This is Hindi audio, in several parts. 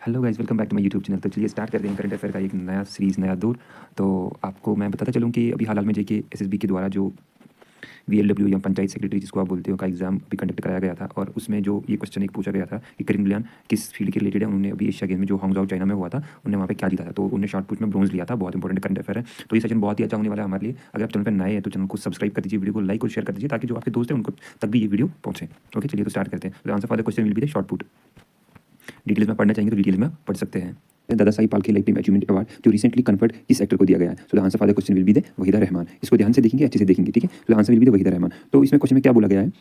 Hello guys, welcome back to my YouTube channel. तो चलिए स्टार्ट करते हैं करंट अफेयर का एक नया सीरीज़, नया दौर। तो आपको मैं बताता चलूँ कि अभी हाल में जेके एसएसबी के द्वारा जो वीएलडब्ल्यू या पंचायत सेक्रेटरी जिसको आप बोलते हो का एग्जाम भी कंडक्ट कराया गया था, और उसमें जो ये क्वेश्चन एक पूछा गया था कि करीम गुलियान किस फील्ड के रिलेटेड है। उन्होंने अभी एशिया गेम में जो हांगझाओ चाइना में हुआ था, उन्होंने वहाँ पे क्या जीता था, तो उन्होंने शॉर्ट पुट में ब्रॉन्ज लिया था। बहुत इंपॉर्टेंट करंट अफेयर है, तो ये सेशन बहुत ही अच्छा होने वाला है हमारे लिए। अगर आप चैनल पर नए हैं तो चैनल को सब्सक्राइब कर दीजिए, वीडियो को लाइक और शेयर कर दीजिए, ताकि जो आपके दोस्त हैं उनको तक भी ये वीडियो पहुंचे। ओके, चलिए तो स्टार्ट करते हैं। The answer for the question will be the short put. Details में पढ़ना चाहेंगे तो डिटेल्स में पढ़ सकते हैं। दादा Sahib Phalke lifetime achievement award जो रिसेंटली कन्फर्ड किस एक्टर को दिया गया है? सो the answer for the question will be the Waheeda Rehman. इसको ध्यान से देखेंगे, अच्छे से देखेंगे, ठीक है। तो the answer will be the Waheeda Rehman. तो इसमें क्वेश्चन में क्या बोला गया है,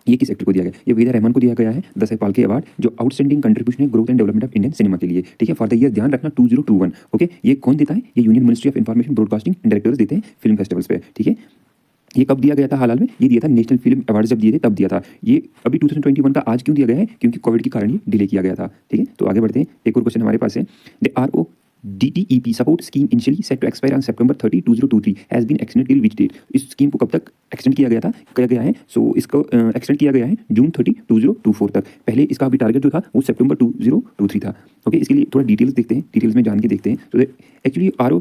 ये किस एक्टर को दिया गया? ये वहीदा रहमान को दिया गया है दादा साहिब फाल्के अवार्ड जो आउटस्टैंडिंग कंट्रीब्यूशन है growth and development of Indian cinema के लिए, ठीक है, फॉर द ईयर, ध्यान रखना 2021। ओके, ये कौन देता है? ये union ministry of information broadcasting directors देते हैं फिल्म फेस्टिवल्स पे, ठीक है। ये कब दिया गया था? हाल में ये दिया था नेशनल फिल्म अवार्ड जब दिए थे तब दिया था। ये अभी 2021 का आज क्यों दिया गया है? क्योंकि कोविड के कारण ये डिले किया गया था, ठीक है। तो आगे बढ़ते हैं, एक और क्वेश्चन हमारे पास है। The RO DTEP support scheme initially set to expire on September 30, 2023 has been extended till which date? इस स्कीम को कब तक एक्सटेंड किया गया है? सो इसको एक्सटेंड किया गया है जून 30, 2024 तक। पहले इसका अभी टारगेट जो था वो September 2023 था। ओके, इसके लिए थोड़ा डिटेल्स देखते हैं, डिटेल्स में जान के देखते हैं। तो एक्चुअली RO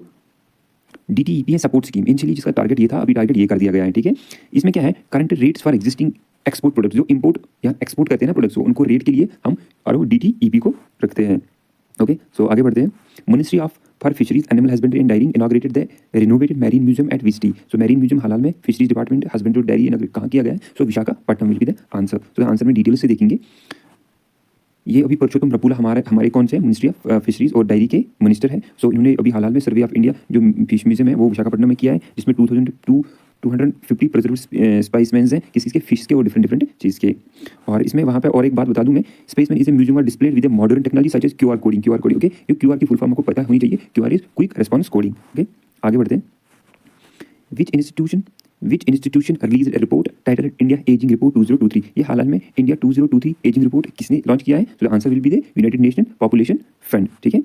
DTEP है सपोर्ट स्कीम, इनिशियली जिसका टारगेट ये था, अभी टारगेट ये कर दिया गया है, ठीक है। इसमें क्या है? Current rates for existing export products, जो इंपोर्ट या एक्सपोर्ट करते हैं ना प्रोडक्ट्स को, उनको रेट के लिए हम RO DTEP को रखते हैं। ओके, सो आगे बढ़ते हैं। Ministry of for fisheries animal husbandry and dairying inaugurated the renovated marine museum at which city? So marine museum हाल में फिशरीज डिपार्टमेंट हस्बेंड्री और डायरी इनॉग्रेट कहाँ किया गया है? So Visakhapatnam will be the answer. तो आंसर में डिटेल से देखेंगे। ये अभी परषोत्तम रुपाला हमारे कौन से मिनिस्ट्री ऑफ फिशरीज और डायरी के मिनिस्टर हैं। सो इन्होंने अभी हाल में सर्वे ऑफ इंडिया जो फिश म्यूजियम है वो विशाखापट्टनम में किया है, जिसमें 250 प्रिजर्व स्पेसिमेंस हैं किसी के फिश के और डिफरेंट चीज़ के। और इसमें वहाँ पे और एक बात बता दूं मैं, spaceman is a museum are displayed with modern technology such as QR coding. Okay, ये QR की फुल फॉर्म आपको पता होनी चाहिए। QR is quick response coding. Okay, आगे बढ़ते हैं। Which institution released a report titled India Aging Report 2023? ये हाल में इंडिया 2023 एजिंग रिपोर्ट किसने लॉन्च किया है? तो answer will be the United nation population fund, ठीक है।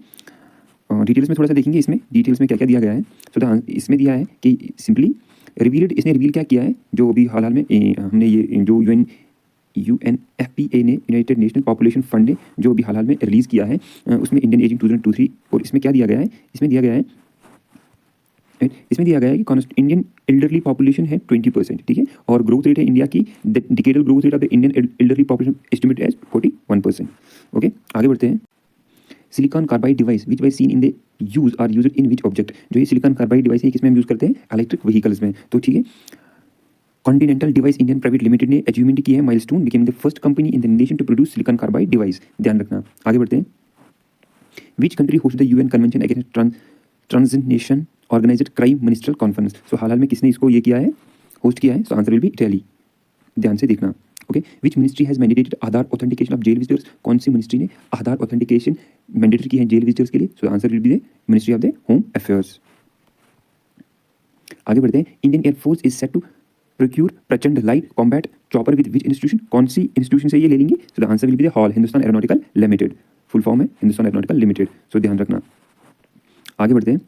डिटेल्स में थोड़ा सा देखेंगे, इसमें डिटेल्स में क्या क्या दिया गया है। तो इसमें दिया है कि सिंपली रिवील्ड, इसने रिवील क्या किया है, जो अभी हाल में हमने ये जो UNFPA ने, यूनाइटेड नेशनल पॉपुलेशन फंड ने जो अभी हाल में रिलीज़ किया है, उसमें इंडियन एजिंग 2023, और इसमें क्या दिया गया है? इसमें दिया गया है कि इंडियन एल्डरली पॉपुलेशन है 20%, ठीक है, और ग्रोथ रेट है इंडिया की, decadal growth rate of the Indian elderly population estimated as 41%। Okay, आगे बढ़ते हैं। Silicon carbide device which was seen in the use are used in which object? जो ये सिलिकॉन कार्बाइड डिवाइस है किसमें हम यूज करते हैं? इलेक्ट्रिक व्हीकल्स में, तो ठीक है। Continental device Indian private limited ने अचीवमेंट की है milestone, became the first company in the nation to produce silicon carbide device, ध्यान रखना। आगे बढ़ते हैं। Which country host the UN convention against transnation organised crime ministerial conference? So हाल में किसने इसको ये किया है, होस्ट किया है? So answer will be Italy, ध्यान से देखना। Okay, which ministry has mandated Aadhaar authentication of jail visitors? कौन सी मिनिस्ट्री ने आधार ऑथेंटिकेशन मैंडेटरी की है जेल विजिटर्स के लिए? So answer will be the ministry of the home affairs. आगे बढ़ते हैं। Indian air force is set to procure Prachand light combat chopper with which institution? कौन सी इंस्टीट्यूशन से ये ले लेंगे? So the answer will be the HAL Hindustan aeronautical limited, full form है हिंदुस्तान एरोनॉटिकल लिमिटेड, सो ध्यान रखना। आगे बढ़ते हैं।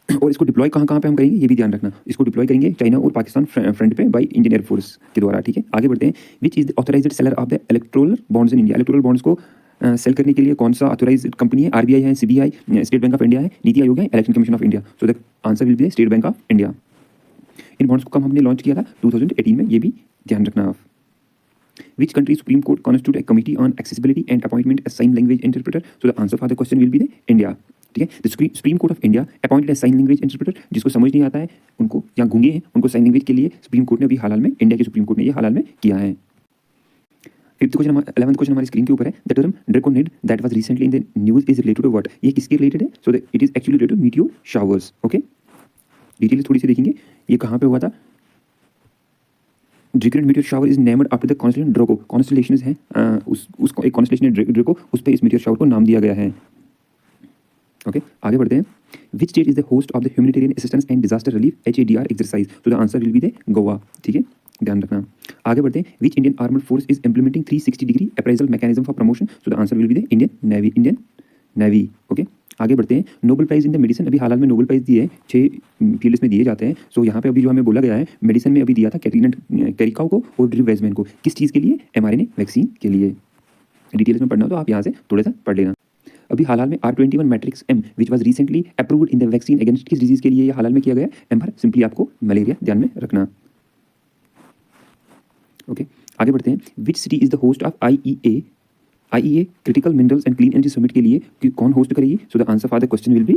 और इसको डिप्लॉय कहाँ कहाँ पे हम करेंगे ये भी ध्यान रखना। इसको डिप्लॉय करेंगे चाइना और पाकिस्तान फ्रंट पे बाय इंडियन एयरफोर्स के द्वारा, ठीक है। आगे बढ़ते हैं। Which is the authorised seller of the electoral bonds in India? Electoral bonds को सेल करने के लिए कौन सा ऑथराइज्ड कंपनी है? RBI है, CBI, state bank of India है, नीति आयोग है, election commission of India. So the answer will B state bank of India. In bonds को कब हमने लॉन्च किया था? 2018 में, ये भी ध्यान रखना आप। Which country Supreme Court constitute a committee on accessibility and appointment as sign language interpreter? So the answer for the question will be the India, ठीक है। The supreme court of India appointed sign language interpreter, जिसको समझ नहीं आता है उनको, या गूंगे हैं उनको, साइन लैंग्वेज के लिए सुप्रीम कोर्ट ने अभी हाल में, इंडिया के सुप्रीम कोर्ट ने ये हाल में किया है। 11th क्वेश्चन हमारी स्क्रीन के ऊपर है। The term Draconid that was recently in the news is related to what? ये किसके रिलेटेड है? So it is actually related to meteor showers. Okay, detail थोड़ी सी देखेंगे, ये कहाँ पे हुआ था। Draconid meteor shower is named after the constellation Draco. Constellation है उसको एक कॉन्स्टेलेशन है ड्रैको, उस पे इस मीटियोर शावर को नाम दिया गया है। ओके, आगे बढ़ते हैं। Which state is the host of the humanitarian assistance and disaster relief HADR exercise? तो the answer will be the Goa, ठीक है, ध्यान रखना। आगे बढ़ते हैं। Which Indian armed force is implementing 360 degree appraisal mechanism for promotion? So the answer will be the Indian navy. Okay, आगे बढ़ते हैं। Nobel prize in the medicine, अभी हाल में नोबेल प्राइज दिए 6 फील्ड्स में दिए जाते हैं। सो यहाँ पे अभी जो हमें बोला गया है, मेडिसिन में अभी दिया था कैटरीना कैरिकाउ को और ड्रीव वेजमैन को। किस चीज़ के लिए? mRNA वैक्सीन के लिए। डिटेल्स में पढ़ना हो तो आप यहाँ से थोड़ा सा पढ़ लेना। अभी हाल में R21 matrix M which was recently approved in the vaccine against किस डिजीज के लिए ये हाल में किया गया? एमआर, सिंपली आपको मलेरिया ध्यान में रखना। ओके, आगे बढ़ते हैं। Which city is the host of IEA critical minerals and clean energy summit के लिए कौन होस्ट करेगी? So the answer for the question will be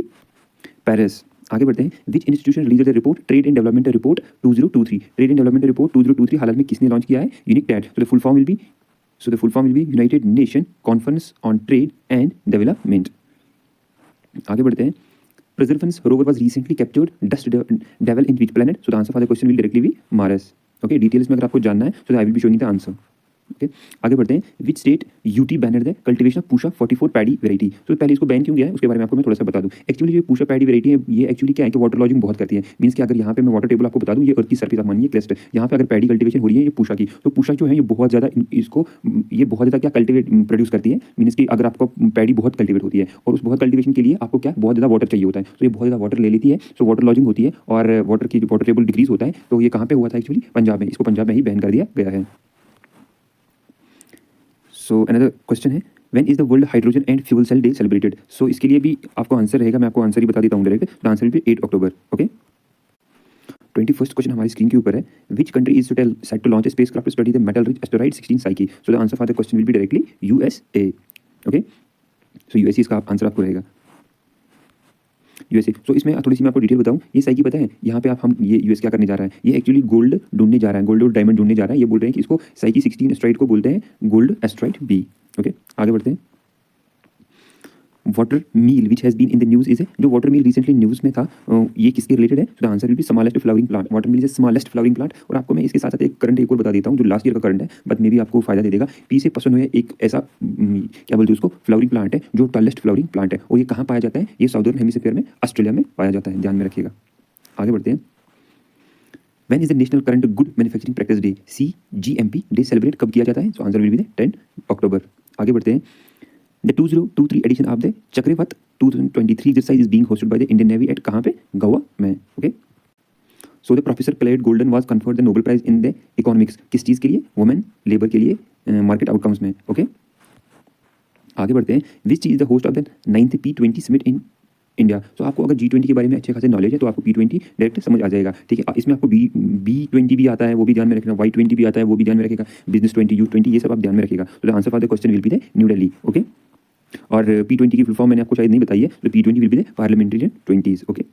Paris. आगे बढ़ते हैं। Which institution release the report trade and development report 2023? Trade and development report 2023 हाल में किसने लॉन्च किया है? UNCTAD. So the full form will be united nation conference on trade and development. आगे बढ़ते हैं। Perseverance rover was recently captured dust devil in which planet? So the answer for the question will directly be Mars. Okay, details में अगर आपको जानना है so I will be showing the answer. Okay, आगे बढ़ते हैं। Which state UT banner the cultivation of Pusa 44 paddy variety? तो पहले इसको बैन क्यों किया है उसके बारे में आपको मैं थोड़ा सा बता दूं। एक्चुअली जो पूषा पैडी वेराइटी है ये एक्चुअली क्या है कि वाटर लॉजिंग बहुत करती है। मीन्स कि अगर यहाँ पे मैं वाटर टेबल आपको बता दूं, ये अर्थ की सरफेस आप मानिए क्रेस्ट, यहाँ पे अगर पैडी कल्टिवेशन हो रही है ये पूषा की, तो पूषा जो है ये बहुत ज़्यादा क्या कल्टिवेट प्रोड्यूस करती है। मीन्स कि अगर आपको पैडी बहुत कल्टिवेट होती है और उस बहुत कल्टिवेशन के लिए आपको क्या बहुत ज़्यादा वाटर चाहिए होता है, तो ये बहुत ज़्यादा वाटर ले लेती है, तो वाटर लॉजिंग होती है और वाटर टेबल डिक्रीज होता है। तो ये कहाँ पे हुआ था? एक्चुअली पंजाब में। इसको पंजाब में ही बैन कर दिया गया है। सो अनदर क्वेश्चन है, when is the world hydrogen and fuel cell day celebrated? So इसके लिए भी आपको आंसर रहेगा, मैं आपको आंसर ही बता देता हूँ direct. The answer will be 8 October. Okay, 21st question हमारी स्क्रीन के ऊपर है। Which country is set to launch spacecraft to study the metal rich asteroid 16 psyche? So the answer for the question will be directly USA. Okay, so USA इसका आंसर आपको रहेगा, यूएसए। सो इसमें थोड़ी सी मैं आपको डिटेल बताऊं। ये साइकी पता है यहाँ पे हम ये यूएस क्या करने जा रहा है? ये एक्चुअली गोल्ड ढूंढने जा रहा है, गोल्ड और डायमंड ढूंढने जा रहा है। ये बोल रहे हैं कि इसको साइकी 16 एस्टेरॉइड को बोलते हैं गोल्ड एस्टेरॉइड बी। ओके, आगे बढ़ते हैं। Water meal which has been in the news is, जो वाटर मील रिसेंटली न्यूज़ में था ये किसके रिलेटेड है? The answer will be smallest flowering plant. Water meal is smallest flowering plant. और आपको मैं इसके साथ साथ एक करंट एक और बता देता हूँ जो लास्ट ईयर का करंट है, बट मे भी आपको फायदा दे देगा। पी से पसंद हुए एक ऐसा क्या बोलते हैं उसको, फ्लावरिंग प्लांट है जो टॉलेस्ट फ्लावरिंग प्लांट है। और ये कहाँ पाया जाता है? ये साउदर्न हेमिस्फीयर में ऑस्ट्रेलिया में पाया जाता है, ध्यान में रखिएगा। आगे बढ़ते हैं। When is the national current good manufacturing practice day CGMP day celebrate कब किया जाता है? So answer will be the 10 अक्टूबर। आगे बढ़ते हैं। The 2023 edition of the Chakravat 2023 exercise is being hosted by the Indian Navy at कहाँ पे? गोवा में। Okay, so the professor Claudia Goldin was conferred the nobel prize in the economics. किस चीज़ के लिए? वुमेन लेबर के लिए, मार्केट आउटकम्स में। ओके, आगे बढ़ते हैं। विच चीज the host of the 9th P20 summit in India? तो आपको अगर G20 के बारे में अच्छे खासे नॉलेज है तो आपको P20 डायरेक्ट समझ आ जाएगा। ठीक है, इसमें आपको B20 भी आता है, वो भी ध्यान में रखना। Y20 भी आता है, वो भी ध्यान में रखेगा। बिजनेस 20, U20, ये सब आप ध्यान में रखेगा। तो the answer for the question will be the new Delhi. Okay, और P20 की फुल फॉर्म मैंने आपको शायद नहीं बताई है, तो P20 will be the parliamentarian 20s। Okay,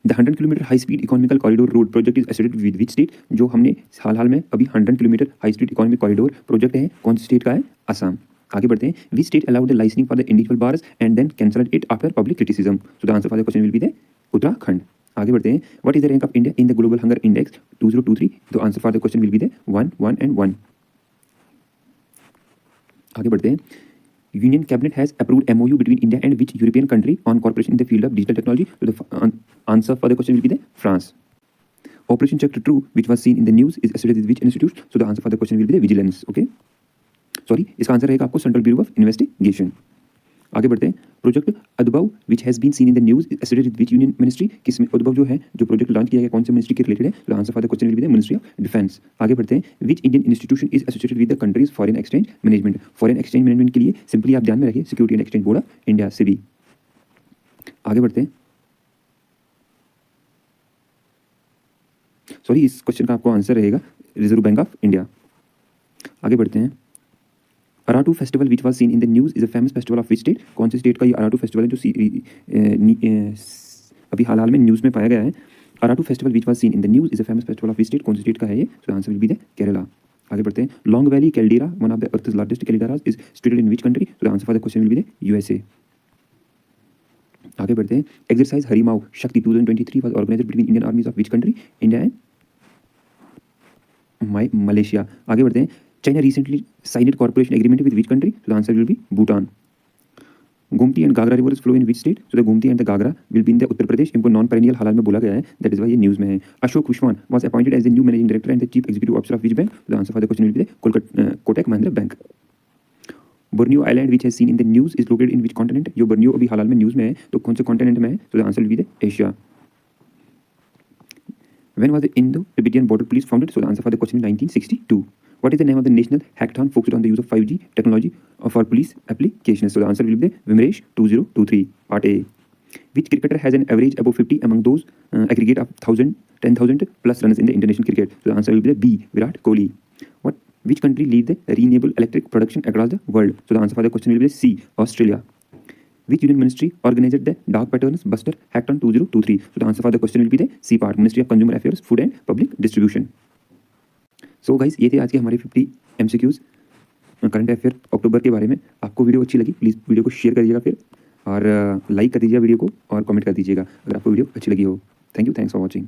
the 100 kilometre high speed economical corridor road project is associated with which state? जो हमने हाल में अभी 100 kilometre high speed economic corridor project है, कौन सी स्टेट का है? असम। आगे बढ़ते हैं। Which state allowed the licensing for the individual bars and then cancelled it after public criticism? So the answer for the question will be the Uttarakhand. आगे बढ़ते हैं। What is the rank of India in the global hunger index 2023? तो answer for the question will be the 1, 1 and 1। आगे बढ़ते हैं। Union Cabinet has approved MOU between India and which European country on cooperation in the field of digital technology? So the answer for the question will be the France. Operation Chakra True, which was seen in the news, is associated with which institute? So the answer for the question will be the vigilance. Okay. Sorry, इसका आंसर रहेगा आपको सेंट्रल ब्यूरो ऑफ इन्वेस्टिगेशन। आगे बढ़ते हैं। Project Udbhav which has been seen in the news associated with which union ministry? किस अदबाउ जो है जो प्रोजेक्ट लॉन्च किया गया कौन से मिनिस्ट्री के रिलेटेड है? तो answer for the question will be the ministry of defence. आगे बढ़ते हैं। Which Indian institution is associated with the countries foreign exchange management? Foreign exchange management के लिए सिंपली आप ध्यान में रखिए security and exchange board of India से भी। आगे बढ़ते हैं। सॉरी, इस क्वेश्चन का आपको आंसर रहेगा रिजर्व बैंक ऑफ इंडिया। आगे बढ़ते हैं। Aarattu festival which was seen in the news is a famous festival of which state? कौन से स्टेट का ये अराटू फेस्टिवल है जो अभी हाल में न्यूज़ में पाया गया है? Aarattu festival which was seen in the news is a famous festival of which state? कौन से स्टेट का है ये? So answer will be the Kerala. आगे बढ़ते हैं। Long valley caldera, one of the earth's largest calderas, is situated in which country? So the answer for the question will be the USA. आगे बढ़ते हैं। Exercise Harimau Shakti 2023 was organised between Indian आर्मीज of which country? India and Malaysia. आगे बढ़ते हैं। China recently signed corporation agreement with which country? So the answer will be Bhutan. Gomti and Ghaghara rivers flow in which state? So the Gomti and the Ghaghara will be in the Uttar Pradesh. इनको नॉन पेरेनियल हाल में बोला गया है, दैट इज वाई ये न्यूज़ में है। Ashok Vishwan was appointed as the new managing director and the chief executive officer of which bank? The answer for the question will be the Kotak Mahindra bank. Borneo island which has seen in the news is located in which continent? जो बोर्नियो अभी हाल में न्यूज़ में है तो कौन से कॉन्टिनेंट में है? तो the answer will be the Asia. When was the Indo-Tibetan Border Police founded? So the answer for the question is 1962. What is the name of the national hackathon focused on the use of 5G technology for police applications? So the answer will be the Vimresh 2023 Part A. Which cricketer has an average above 50 among those aggregate of 1,000, 10,000 plus runs in the international cricket? So the answer will be the B. Virat Kohli. Which country leads the renewable electric production across the world? So the answer for the question will be C. Australia. Which union ministry organized the Dog Patterns Buster Hackathon 2023? So the answer for the question will be the C part, Ministry of Consumer Affairs, Food and Public Distribution. So guys ये थे आज के हमारे 50 MCQs करंट अफेयर अक्टूबर के बारे में। आपको वीडियो अच्छी लगी प्लीज़ वीडियो को शेयर करिएगा फिर, और लाइक कर दीजिएगा वीडियो को और कमेंट कर दीजिएगा अगर आपको वीडियो अच्छी लगी हो। Thank you, thanks for watching.